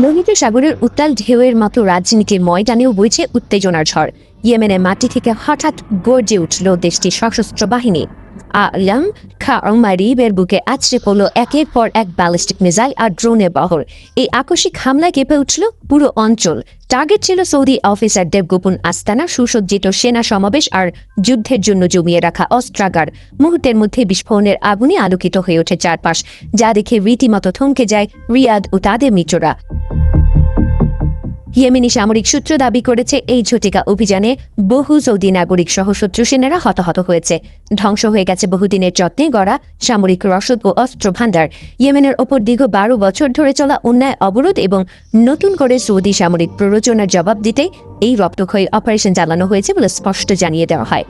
লোহিত সাগরের উত্তাল ঢেউয়ের মতো রাজনীতির ময়দানেও বইছে উত্তেজনার ঝড়। ইয়েমেনের মাটি থেকে হঠাৎ গর্জে উঠল দেশটির সশস্ত্র বাহিনী। আলম খামারিবের বুকে আছড়ে পড়ল একের পর এক ব্যালিস্টিক মিসাইল আর ড্রোনের বহর। এই আকস্মিক হামলায় কেঁপে উঠল পুরো অঞ্চল। টার্গেট ছিল সৌদি অফিসারদের গোপন আস্তানা, সুসজ্জিত সেনা সমাবেশ আর যুদ্ধের জন্য জমিয়ে রাখা অস্ত্রাগার। মুহূর্তের মধ্যে বিস্ফোরণের আগুনে আলোকিত হয়ে ওঠে চারপাশ, যা দেখে রীতিমতো থমকে যায় রিয়াদ ও তাদের মিত্ররা। ইয়েমেনি সামরিক সূত্র দাবি করেছে এই ঝটিকা অভিযানে বহু সৌদি নাগরিক সহ শত্রু সেনারা হতাহত হয়েছে। ধ্বংস হয়ে গেছে বহুদিনের যত্নে গড়া সামরিক রসদ ও অস্ত্র ভাণ্ডার। ইয়েমেনের ওপর দীর্ঘ ১২ বছর ধরে চলা অন্যায় অবরোধ এবং নতুন করে সৌদি সামরিক প্ররোচনার জবাব দিতে এই রক্তক্ষয়ী অপারেশন চালানো হয়েছে বলে স্পষ্ট জানিয়ে দেওয়া হয়।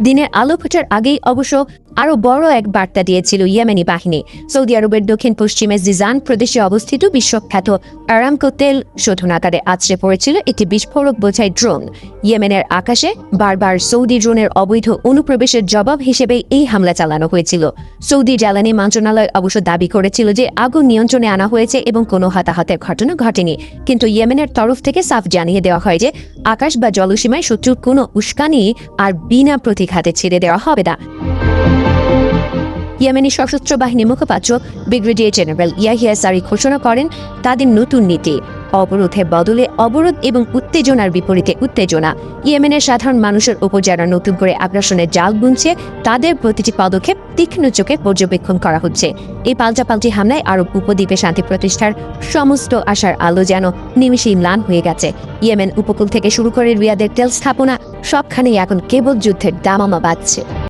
দিনের আলো ফোটার আগেই অবশ্য আরও বড় এক বার্তা দিয়েছিল ইয়েমেনি বাহিনী। সৌদি আরবের দক্ষিণ পশ্চিমে জিজান প্রদেশে অবস্থিত বিশ্বখ্যাত আরামকো তেল শোধনাগারে আছড়ে পড়েছিল একটি বিস্ফোরক বোঝাই ড্রোন। ইয়েমেনের আকাশে বারবার সৌদি ড্রোনের অবৈধ অনুপ্রবেশের জবাব হিসেবে এই হামলা চালানো হয়েছিল। সৌদি জ্বালানি মন্ত্রণালয় অবশ্য দাবি করেছিল যে আগুন নিয়ন্ত্রণে আনা হয়েছে এবং কোনো হতাহতের ঘটনা ঘটেনি, কিন্তু ইয়েমেনের তরফ থেকে সাফ জানিয়ে দেওয়া হয় যে আকাশ বা জলসীমায় শত্রুর কোনো উস্কানি আর বিনা প্রতিঘাতে ছেড়ে দেওয়া হবে না। ইয়েমেনি সশস্ত্র বাহিনীর মুখপাত্র ব্রিগেডিয়ার জেনারেল ইয়াহিয়া সারি ঘোষণা করেন তাদের নতুন নীতি: অবরোধের বদলে অবরোধ এবং উত্তেজনার বিপরীতে উত্তেজনা। ইয়েমেনের সাধারণ মানুষের উপর যারা নতুন করে আগ্রাসনের জাল বুনছে, তাদের প্রতিটি পদক্ষেপ তীক্ষ্ণ চোখে পর্যবেক্ষণ করা হচ্ছে। এই পাল্টাপাল্টি হামলায় আরব উপদ্বীপে শান্তি প্রতিষ্ঠার সমস্ত আশার আলো যেন নিমিষেই ম্লান হয়ে গেছে। ইয়েমেন উপকূল থেকে শুরু করে রিয়াদের তেল স্থাপনা, সবখানেই এখন কেবল যুদ্ধের দামামা বাজছে।